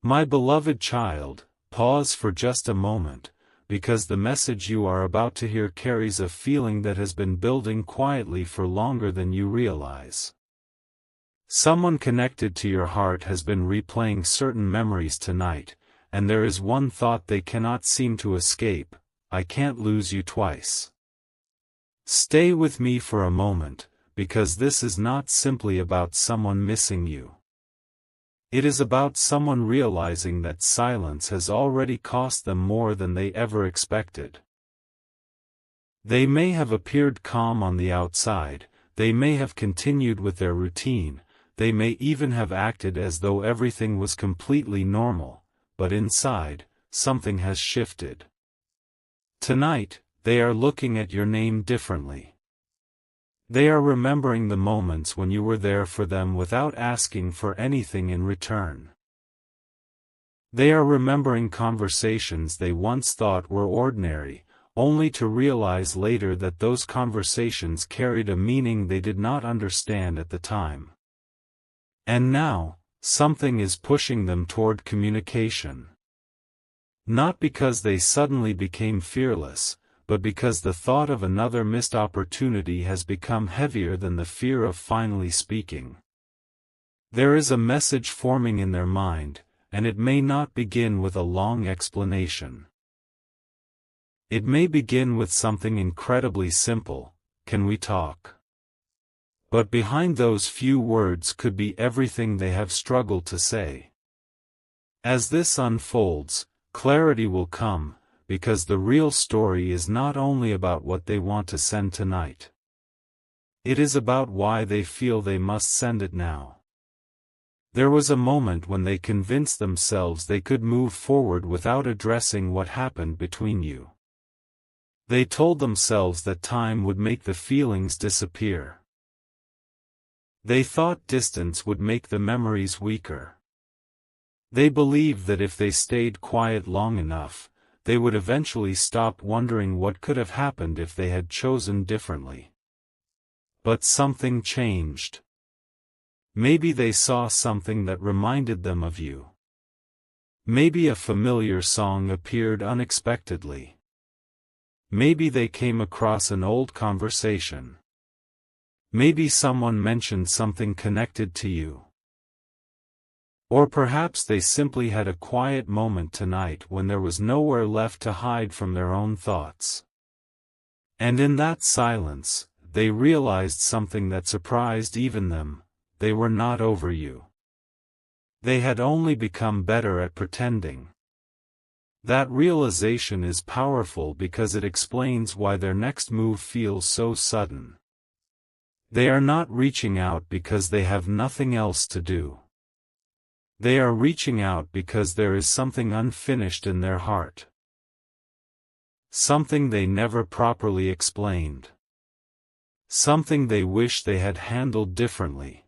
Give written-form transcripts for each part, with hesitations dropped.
My beloved child, pause for just a moment, because the message you are about to hear carries a feeling that has been building quietly for longer than you realize. Someone connected to your heart has been replaying certain memories tonight, and there is one thought they cannot seem to escape: I can't lose you twice. Stay with me for a moment, because this is not simply about someone missing you. It is about someone realizing that silence has already cost them more than they ever expected. They may have appeared calm on the outside, they may have continued with their routine, they may even have acted as though everything was completely normal, but inside, something has shifted. Tonight, they are looking at your name differently. They are remembering the moments when you were there for them without asking for anything in return. They are remembering conversations they once thought were ordinary, only to realize later that those conversations carried a meaning they did not understand at the time. And now, something is pushing them toward communication. Not because they suddenly became fearless, but because the thought of another missed opportunity has become heavier than the fear of finally speaking. There is a message forming in their mind, and it may not begin with a long explanation. It may begin with something incredibly simple: can we talk? But behind those few words could be everything they have struggled to say. As this unfolds, clarity will come, because the real story is not only about what they want to send tonight. It is about why they feel they must send it now. There was a moment when they convinced themselves they could move forward without addressing what happened between you. They told themselves that time would make the feelings disappear. They thought distance would make the memories weaker. They believed that if they stayed quiet long enough, they would eventually stop wondering what could have happened if they had chosen differently. But something changed. Maybe they saw something that reminded them of you. Maybe a familiar song appeared unexpectedly. Maybe they came across an old conversation. Maybe someone mentioned something connected to you. Or perhaps they simply had a quiet moment tonight when there was nowhere left to hide from their own thoughts. And in that silence, they realized something that surprised even them: they were not over you. They had only become better at pretending. That realization is powerful because it explains why their next move feels so sudden. They are not reaching out because they have nothing else to do. They are reaching out because there is something unfinished in their heart. Something they never properly explained. Something they wish they had handled differently.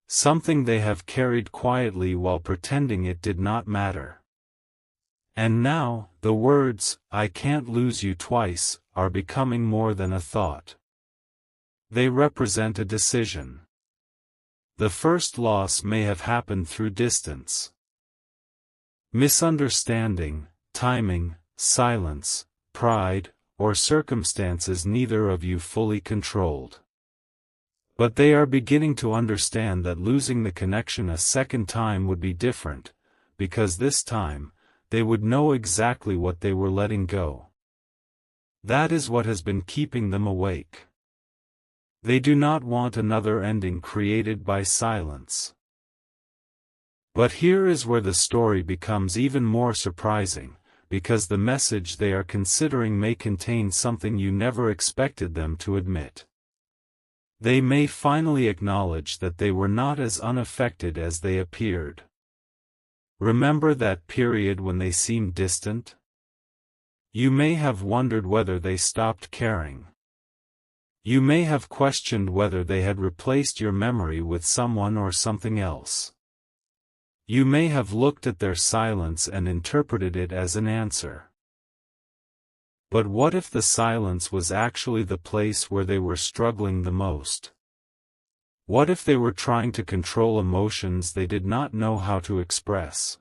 Something they have carried quietly while pretending it did not matter. And now, the words, "I can't lose you twice," are becoming more than a thought. They represent a decision. The first loss may have happened through distance. Misunderstanding, timing, silence, pride, or circumstances neither of you fully controlled. But they are beginning to understand that losing the connection a second time would be different, because this time, they would know exactly what they were letting go. That is what has been keeping them awake. They do not want another ending created by silence. But here is where the story becomes even more surprising, because the message they are considering may contain something you never expected them to admit. They may finally acknowledge that they were not as unaffected as they appeared. Remember that period when they seemed distant? You may have wondered whether they stopped caring. You may have questioned whether they had replaced your memory with someone or something else. You may have looked at their silence and interpreted it as an answer. But what if the silence was actually the place where they were struggling the most? What if they were trying to control emotions they did not know how to express?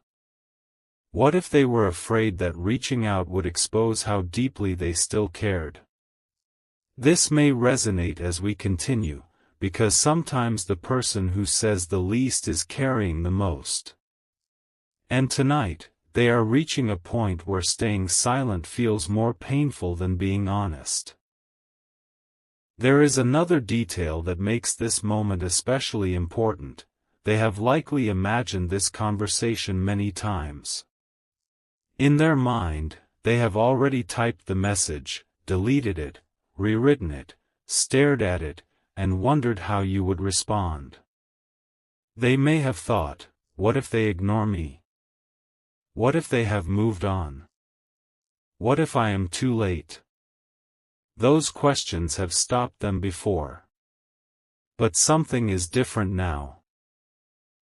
What if they were afraid that reaching out would expose how deeply they still cared? This may resonate as we continue, because sometimes the person who says the least is carrying the most. And tonight, they are reaching a point where staying silent feels more painful than being honest. There is another detail that makes this moment especially important. They have likely imagined this conversation many times. In their mind, they have already typed the message, deleted it, rewritten it, stared at it, and wondered how you would respond. They may have thought, what if they ignore me? What if they have moved on? What if I am too late? Those questions have stopped them before. But something is different now.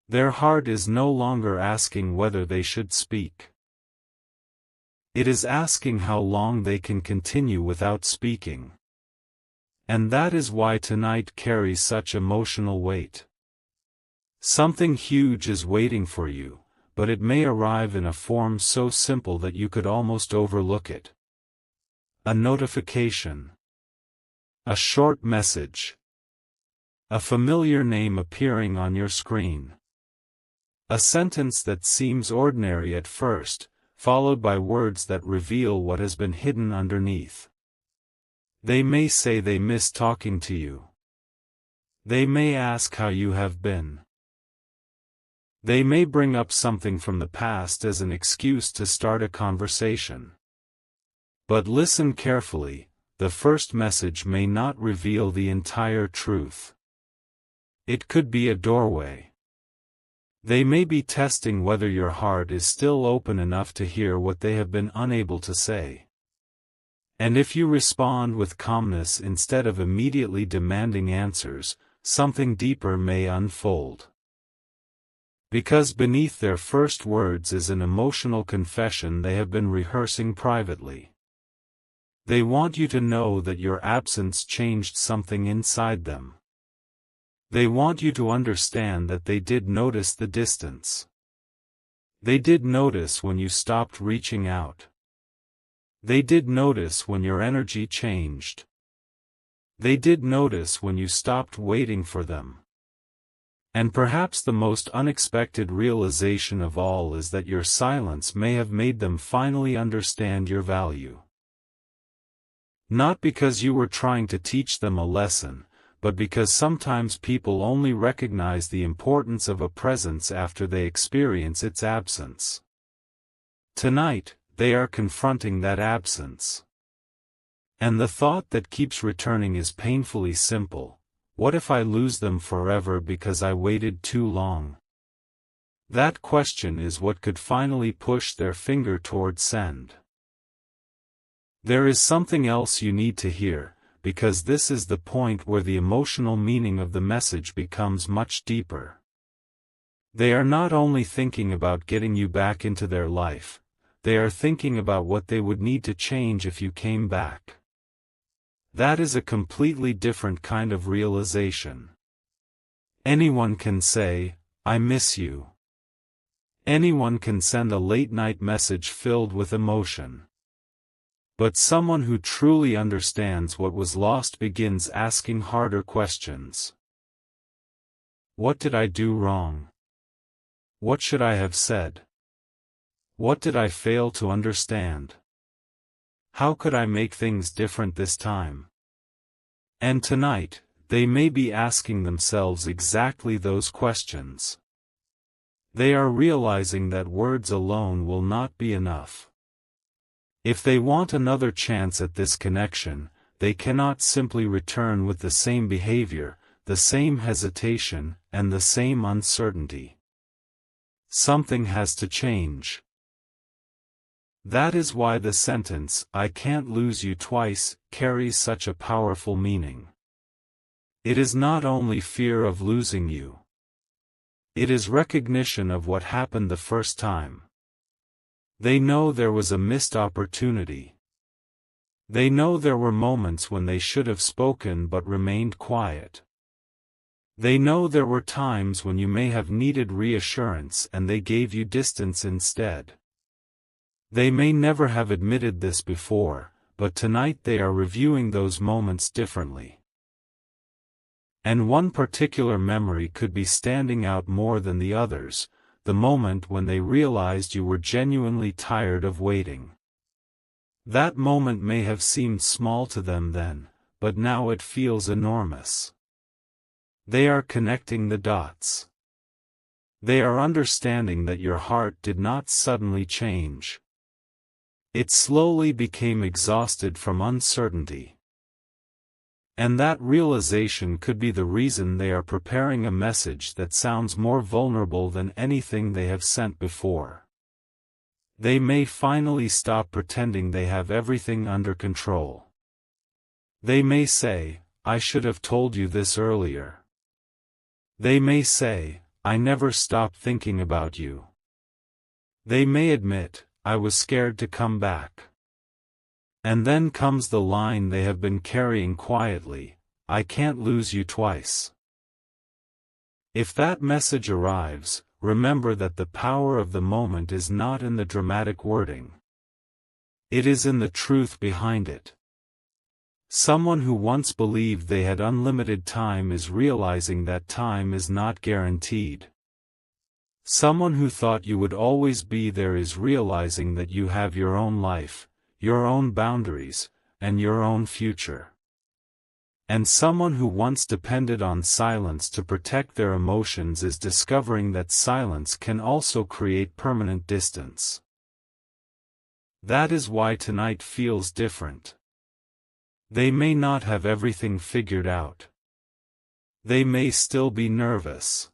Their heart is no longer asking whether they should speak. It is asking how long they can continue without speaking. And that is why tonight carries such emotional weight. Something huge is waiting for you, but it may arrive in a form so simple that you could almost overlook it. A notification. A short message. A familiar name appearing on your screen. A sentence that seems ordinary at first, followed by words that reveal what has been hidden underneath. They may say they miss talking to you. They may ask how you have been. They may bring up something from the past as an excuse to start a conversation. But listen carefully, the first message may not reveal the entire truth. It could be a doorway. They may be testing whether your heart is still open enough to hear what they have been unable to say. And if you respond with calmness instead of immediately demanding answers, something deeper may unfold. Because beneath their first words is an emotional confession they have been rehearsing privately. They want you to know that your absence changed something inside them. They want you to understand that they did notice the distance. They did notice when you stopped reaching out. They did notice when your energy changed. They did notice when you stopped waiting for them. And perhaps the most unexpected realization of all is that your silence may have made them finally understand your value. Not because you were trying to teach them a lesson, but because sometimes people only recognize the importance of a presence after they experience its absence. Tonight, they are confronting that absence. And the thought that keeps returning is painfully simple. What if I lose them forever because I waited too long? That question is what could finally push their finger toward send. There is something else you need to hear, because this is the point where the emotional meaning of the message becomes much deeper. They are not only thinking about getting you back into their life, they are thinking about what they would need to change if you came back. That is a completely different kind of realization. Anyone can say, "I miss you." Anyone can send a late-night message filled with emotion. But someone who truly understands what was lost begins asking harder questions. What did I do wrong? What should I have said? What did I fail to understand? How could I make things different this time? And tonight, they may be asking themselves exactly those questions. They are realizing that words alone will not be enough. If they want another chance at this connection, they cannot simply return with the same behavior, the same hesitation, and the same uncertainty. Something has to change. That is why the sentence, "I can't lose you twice," carries such a powerful meaning. It is not only fear of losing you. It is recognition of what happened the first time. They know there was a missed opportunity. They know there were moments when they should have spoken but remained quiet. They know there were times when you may have needed reassurance and they gave you distance instead. They may never have admitted this before, but tonight they are reviewing those moments differently. And one particular memory could be standing out more than the others, the moment when they realized you were genuinely tired of waiting. That moment may have seemed small to them then, but now it feels enormous. They are connecting the dots. They are understanding that your heart did not suddenly change. It slowly became exhausted from uncertainty. And that realization could be the reason they are preparing a message that sounds more vulnerable than anything they have sent before. They may finally stop pretending they have everything under control. They may say, "I should have told you this earlier." They may say, "I never stopped thinking about you." They may admit, "I was scared to come back." And then comes the line they have been carrying quietly, "I can't lose you twice." If that message arrives, remember that the power of the moment is not in the dramatic wording. It is in the truth behind it. Someone who once believed they had unlimited time is realizing that time is not guaranteed. Someone who thought you would always be there is realizing that you have your own life, your own boundaries, and your own future. And someone who once depended on silence to protect their emotions is discovering that silence can also create permanent distance. That is why tonight feels different. They may not have everything figured out. They may still be nervous.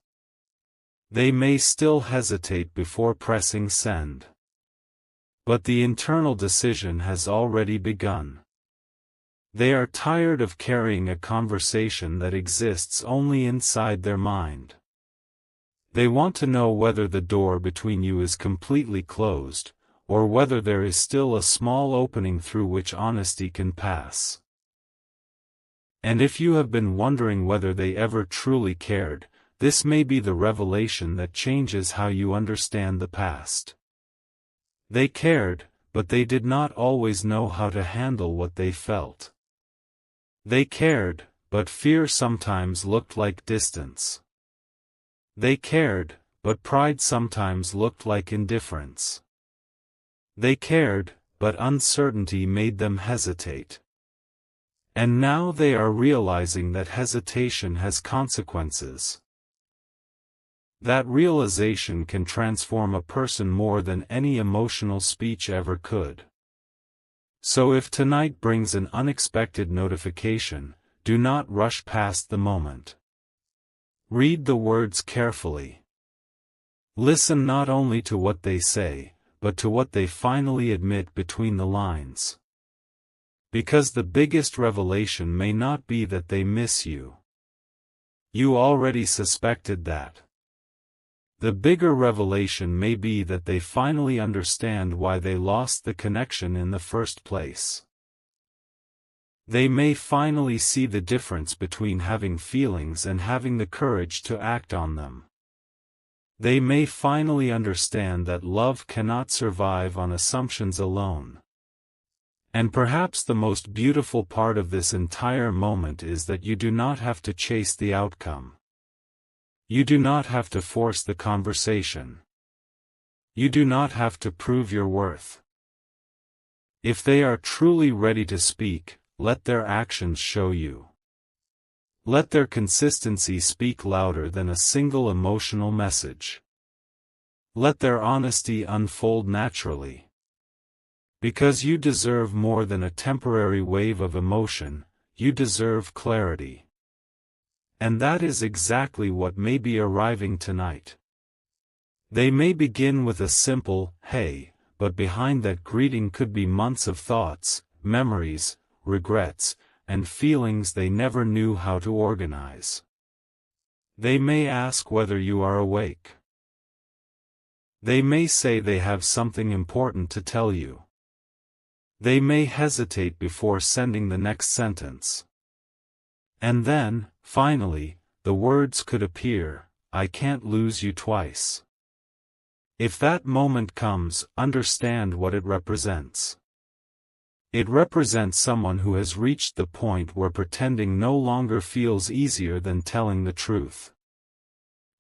They may still hesitate before pressing send. But the internal decision has already begun. They are tired of carrying a conversation that exists only inside their mind. They want to know whether the door between you is completely closed, or whether there is still a small opening through which honesty can pass. And if you have been wondering whether they ever truly cared, this may be the revelation that changes how you understand the past. They cared, but they did not always know how to handle what they felt. They cared, but fear sometimes looked like distance. They cared, but pride sometimes looked like indifference. They cared, but uncertainty made them hesitate. And now they are realizing that hesitation has consequences. That realization can transform a person more than any emotional speech ever could. So if tonight brings an unexpected notification, do not rush past the moment. Read the words carefully. Listen not only to what they say, but to what they finally admit between the lines. Because the biggest revelation may not be that they miss you. You already suspected that. The bigger revelation may be that they finally understand why they lost the connection in the first place. They may finally see the difference between having feelings and having the courage to act on them. They may finally understand that love cannot survive on assumptions alone. And perhaps the most beautiful part of this entire moment is that you do not have to chase the outcome. You do not have to force the conversation. You do not have to prove your worth. If they are truly ready to speak, let their actions show you. Let their consistency speak louder than a single emotional message. Let their honesty unfold naturally. Because you deserve more than a temporary wave of emotion, you deserve clarity. And that is exactly what may be arriving tonight. They may begin with a simple, "Hey," but behind that greeting could be months of thoughts, memories, regrets, and feelings they never knew how to organize. They may ask whether you are awake. They may say they have something important to tell you. They may hesitate before sending the next sentence. And then, finally, the words could appear, "I can't lose you twice." If that moment comes, understand what it represents. It represents someone who has reached the point where pretending no longer feels easier than telling the truth.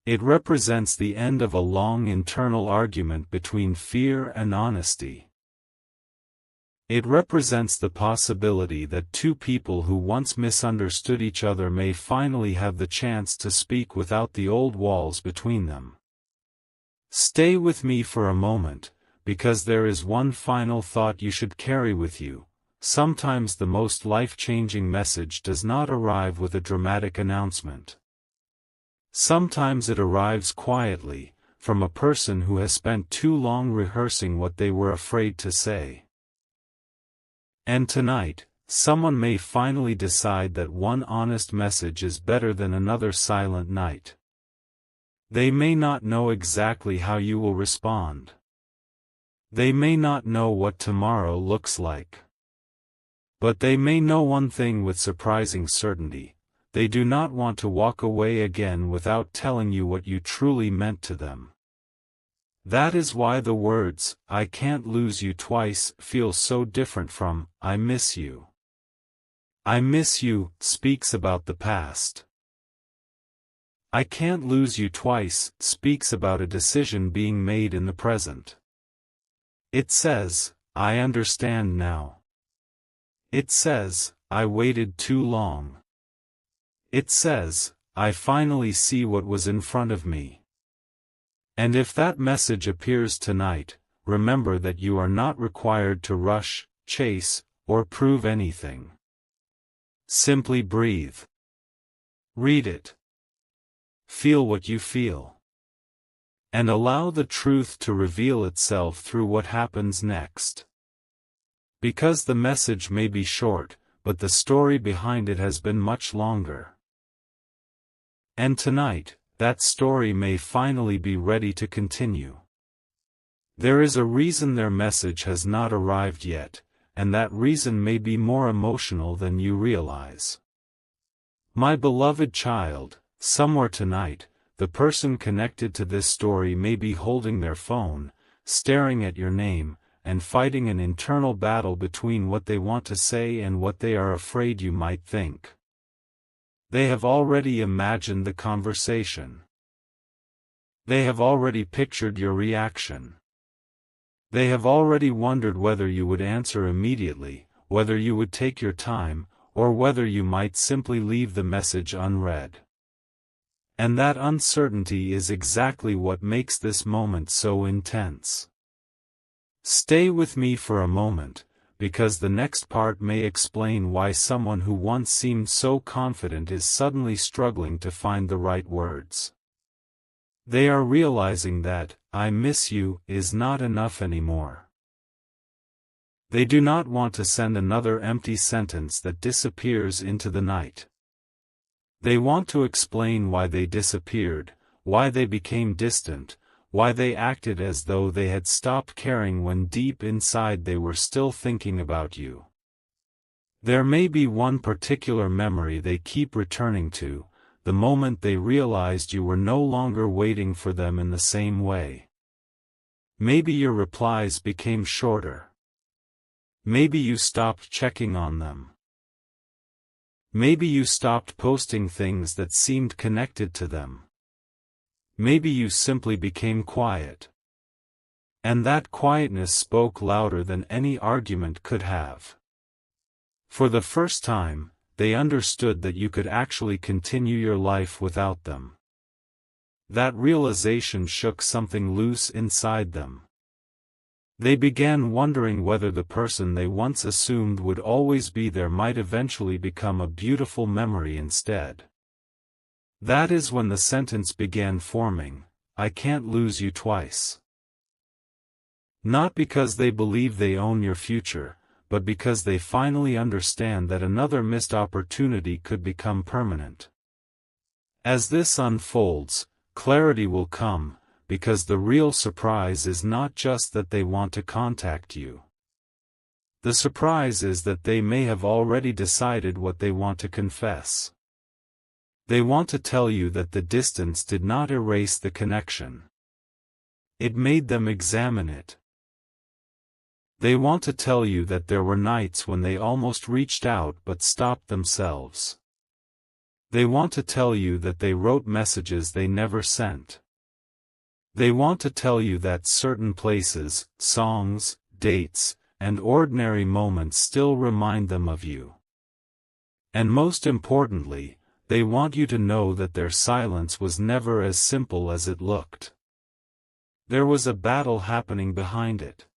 It represents the end of a long internal argument between fear and honesty. It represents the possibility that two people who once misunderstood each other may finally have the chance to speak without the old walls between them. Stay with me for a moment, because there is one final thought you should carry with you. Sometimes the most life-changing message does not arrive with a dramatic announcement. Sometimes it arrives quietly, from a person who has spent too long rehearsing what they were afraid to say. And tonight, someone may finally decide that one honest message is better than another silent night. They may not know exactly how you will respond. They may not know what tomorrow looks like. But they may know one thing with surprising certainty: they do not want to walk away again without telling you what you truly meant to them. That is why the words, "I can't lose you twice," feel so different from, "I miss you." "I miss you" speaks about the past. "I can't lose you twice" speaks about a decision being made in the present. It says, "I understand now." It says, "I waited too long." It says, "I finally see what was in front of me." And if that message appears tonight, remember that you are not required to rush, chase, or prove anything. Simply breathe. Read it. Feel what you feel. And allow the truth to reveal itself through what happens next. Because the message may be short, but the story behind it has been much longer. And tonight, that story may finally be ready to continue. There is a reason their message has not arrived yet, and that reason may be more emotional than you realize. My beloved child, somewhere tonight, the person connected to this story may be holding their phone, staring at your name, and fighting an internal battle between what they want to say and what they are afraid you might think. They have already imagined the conversation. They have already pictured your reaction. They have already wondered whether you would answer immediately, whether you would take your time, or whether you might simply leave the message unread. And that uncertainty is exactly what makes this moment so intense. Stay with me for a moment, because the next part may explain why someone who once seemed so confident is suddenly struggling to find the right words. They are realizing that, "I miss you" is not enough anymore. They do not want to send another empty sentence that disappears into the night. They want to explain why they disappeared, why they became distant, why they acted as though they had stopped caring when deep inside they were still thinking about you. There may be one particular memory they keep returning to, the moment they realized you were no longer waiting for them in the same way. Maybe your replies became shorter. Maybe you stopped checking on them. Maybe you stopped posting things that seemed connected to them. Maybe you simply became quiet. And that quietness spoke louder than any argument could have. For the first time, they understood that you could actually continue your life without them. That realization shook something loose inside them. They began wondering whether the person they once assumed would always be there might eventually become a beautiful memory instead. That is when the sentence began forming, "I can't lose you twice." Not because they believe they own your future, but because they finally understand that another missed opportunity could become permanent. As this unfolds, clarity will come, because the real surprise is not just that they want to contact you. The surprise is that they may have already decided what they want to confess. They want to tell you that the distance did not erase the connection. It made them examine it. They want to tell you that there were nights when they almost reached out but stopped themselves. They want to tell you that they wrote messages they never sent. They want to tell you that certain places, songs, dates, and ordinary moments still remind them of you. And most importantly, they want you to know that their silence was never as simple as it looked. There was a battle happening behind it.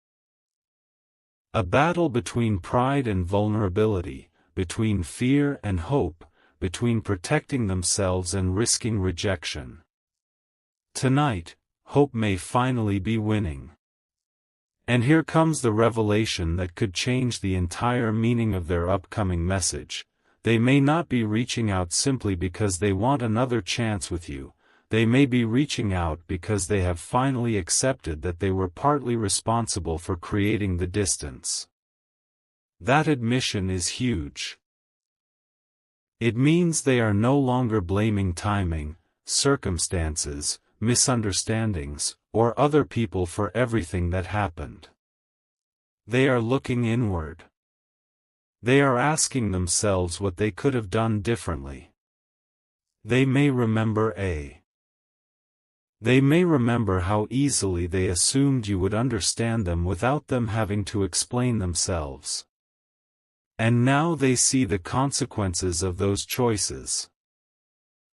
A battle between pride and vulnerability, between fear and hope, between protecting themselves and risking rejection. Tonight, hope may finally be winning. And here comes the revelation that could change the entire meaning of their upcoming message. They may not be reaching out simply because they want another chance with you. They may be reaching out because they have finally accepted that they were partly responsible for creating the distance. That admission is huge. It means they are no longer blaming timing, circumstances, misunderstandings, or other people for everything that happened. They are looking inward. They are asking themselves what they could have done differently. They may remember They may remember how easily they assumed you would understand them without them having to explain themselves. And now they see the consequences of those choices.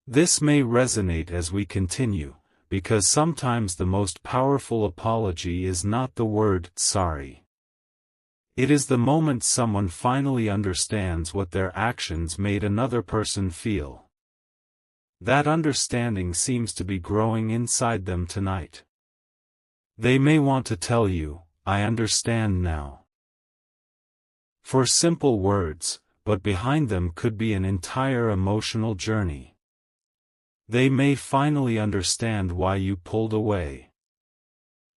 This may resonate as we continue, because sometimes the most powerful apology is not the word sorry. It is the moment someone finally understands what their actions made another person feel. That understanding seems to be growing inside them tonight. They may want to tell you, "I understand now." For simple words, but behind them could be an entire emotional journey. They may finally understand why you pulled away.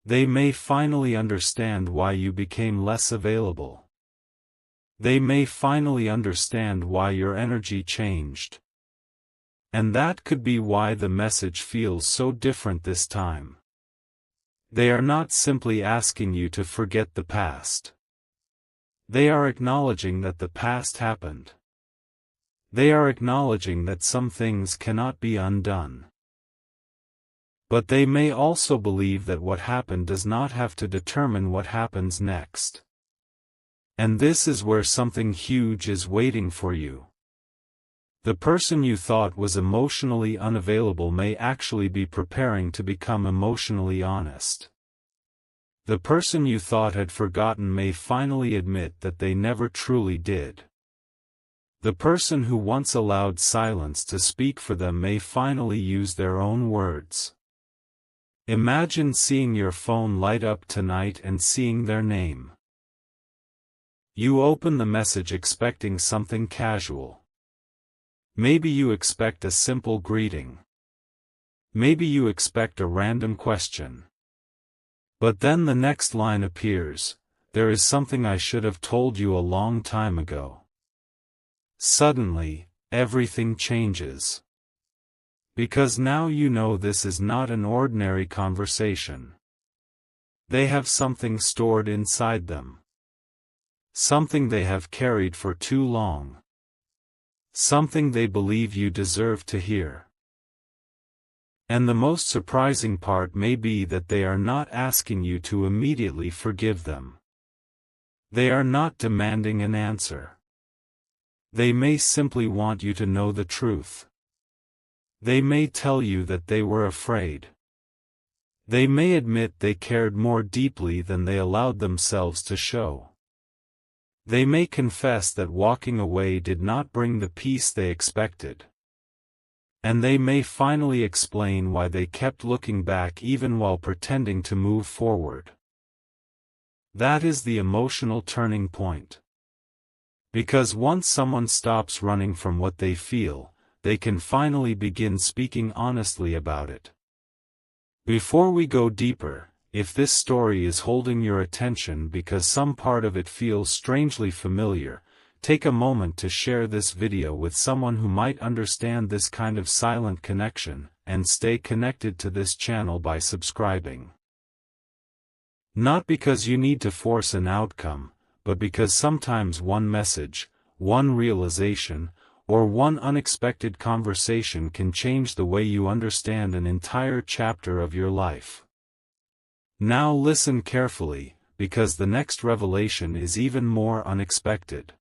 They may finally understand why you became less available. They may finally understand why your energy changed. And that could be why the message feels so different this time. They are not simply asking you to forget the past. They are acknowledging that the past happened. They are acknowledging that some things cannot be undone. But they may also believe that what happened does not have to determine what happens next. And this is where something huge is waiting for you. The person you thought was emotionally unavailable may actually be preparing to become emotionally honest. The person you thought had forgotten may finally admit that they never truly did. The person who once allowed silence to speak for them may finally use their own words. Imagine seeing your phone light up tonight and seeing their name. You open the message expecting something casual. Maybe you expect a simple greeting. Maybe you expect a random question. But then the next line appears, "There is something I should have told you a long time ago." Suddenly, everything changes. Because now you know this is not an ordinary conversation. They have something stored inside them. Something they have carried for too long. Something they believe you deserve to hear. And the most surprising part may be that they are not asking you to immediately forgive them. They are not demanding an answer. They may simply want you to know the truth. They may tell you that they were afraid. They may admit they cared more deeply than they allowed themselves to show. They may confess that walking away did not bring the peace they expected. And they may finally explain why they kept looking back even while pretending to move forward. That is the emotional turning point. Because once someone stops running from what they feel, they can finally begin speaking honestly about it. Before we go deeper, if this story is holding your attention because some part of it feels strangely familiar, Take a moment to share this video with someone who might understand this kind of silent connection, and stay connected to this channel by subscribing. Not because you need to force an outcome, but because sometimes one message, one realization, or one unexpected conversation can change the way you understand an entire chapter of your life. Now listen carefully, because the next revelation is even more unexpected.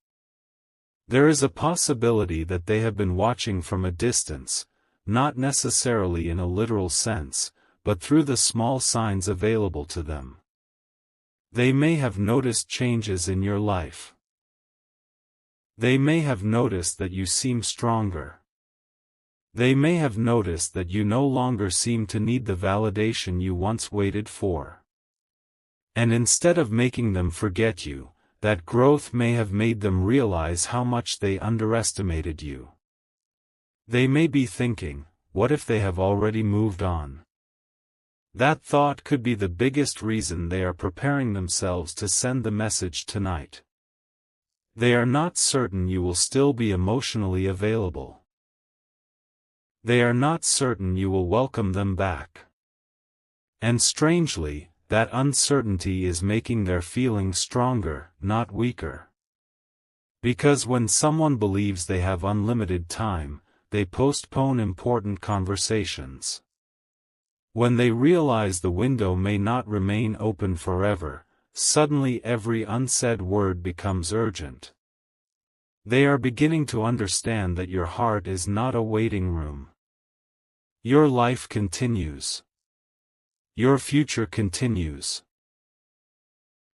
There is a possibility that they have been watching from a distance, not necessarily in a literal sense, but through the small signs available to them. They may have noticed changes in your life. They may have noticed that you seem stronger. They may have noticed that you no longer seem to need the validation you once waited for. And instead of making them forget you, that growth may have made them realize how much they underestimated you. They may be thinking, what if they have already moved on? That thought could be the biggest reason they are preparing themselves to send the message tonight. They are not certain you will still be emotionally available. They are not certain you will welcome them back. And strangely, that uncertainty is making their feelings stronger, not weaker. Because when someone believes they have unlimited time, they postpone important conversations. When they realize the window may not remain open forever, suddenly every unsaid word becomes urgent. They are beginning to understand that your heart is not a waiting room. Your life continues. Your future continues.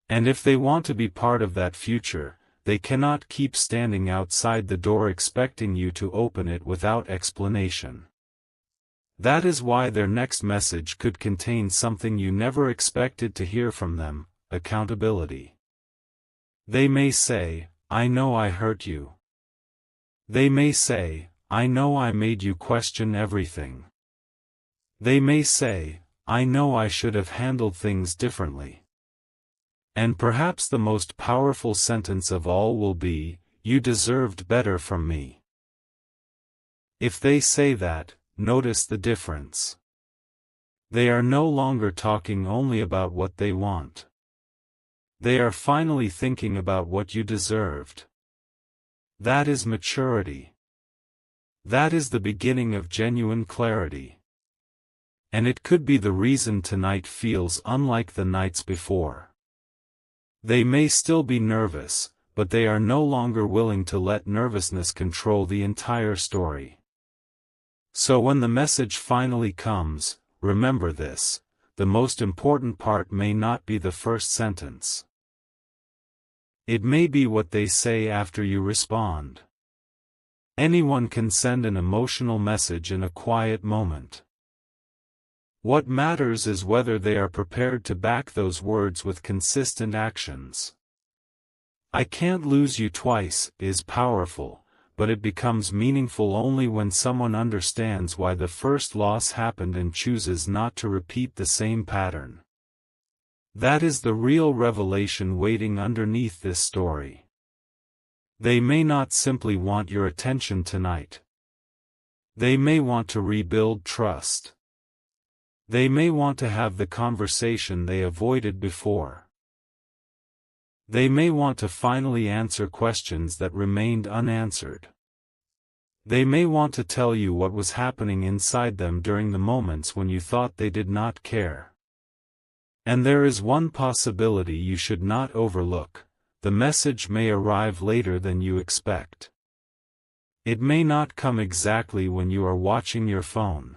And if they want to be part of that future, they cannot keep standing outside the door expecting you to open it without explanation. That is why their next message could contain something you never expected to hear from them: accountability. They may say, "I know I hurt you." They may say, "I know I made you question everything." They may say, "I know I should have handled things differently." And perhaps the most powerful sentence of all will be, "You deserved better from me." If they say that, notice the difference. They are no longer talking only about what they want. They are finally thinking about what you deserved. That is maturity. That is the beginning of genuine clarity. And it could be the reason tonight feels unlike the nights before. They may still be nervous, but they are no longer willing to let nervousness control the entire story. So when the message finally comes, remember this: the most important part may not be the first sentence. It may be what they say after you respond. Anyone can send an emotional message in a quiet moment. What matters is whether they are prepared to back those words with consistent actions. "I can't lose you twice" is powerful, but it becomes meaningful only when someone understands why the first loss happened and chooses not to repeat the same pattern. That is the real revelation waiting underneath this story. They may not simply want your attention tonight. They may want to rebuild trust. They may want to have the conversation they avoided before. They may want to finally answer questions that remained unanswered. They may want to tell you what was happening inside them during the moments when you thought they did not care. And there is one possibility you should not overlook: the message may arrive later than you expect. It may not come exactly when you are watching your phone.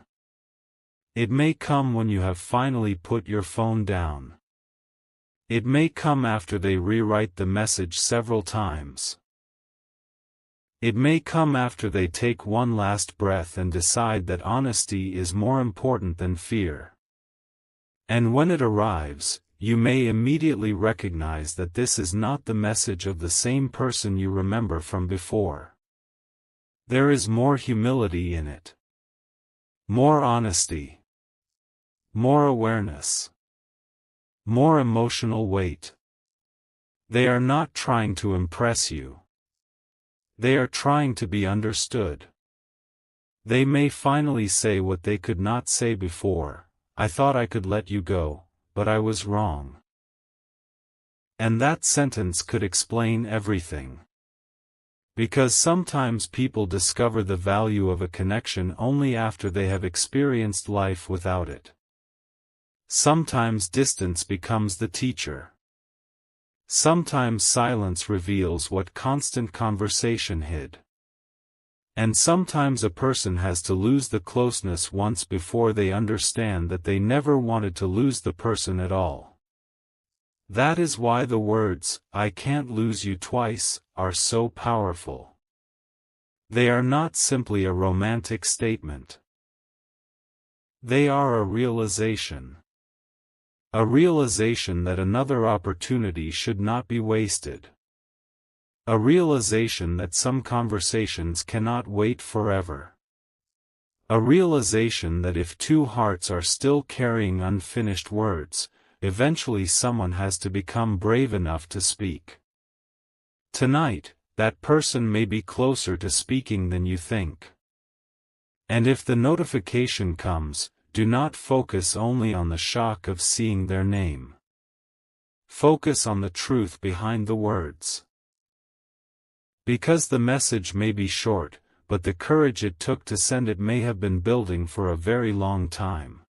It may come when you have finally put your phone down. It may come after they rewrite the message several times. It may come after they take one last breath and decide that honesty is more important than fear. And when it arrives, you may immediately recognize that this is not the message of the same person you remember from before. There is more humility in it. More honesty. More awareness. More emotional weight. They are not trying to impress you. They are trying to be understood. They may finally say what they could not say before: "I thought I could let you go, but I was wrong." And that sentence could explain everything. Because sometimes people discover the value of a connection only after they have experienced life without it. Sometimes distance becomes the teacher. Sometimes silence reveals what constant conversation hid. And sometimes a person has to lose the closeness once before they understand that they never wanted to lose the person at all. That is why the words, "I can't lose you twice," are so powerful. They are not simply a romantic statement. They are a realization. A realization that another opportunity should not be wasted. A realization that some conversations cannot wait forever. A realization that if two hearts are still carrying unfinished words, eventually someone has to become brave enough to speak. Tonight, that person may be closer to speaking than you think. And if the notification comes, do not focus only on the shock of seeing their name. Focus on the truth behind the words. Because the message may be short, but the courage it took to send it may have been building for a very long time.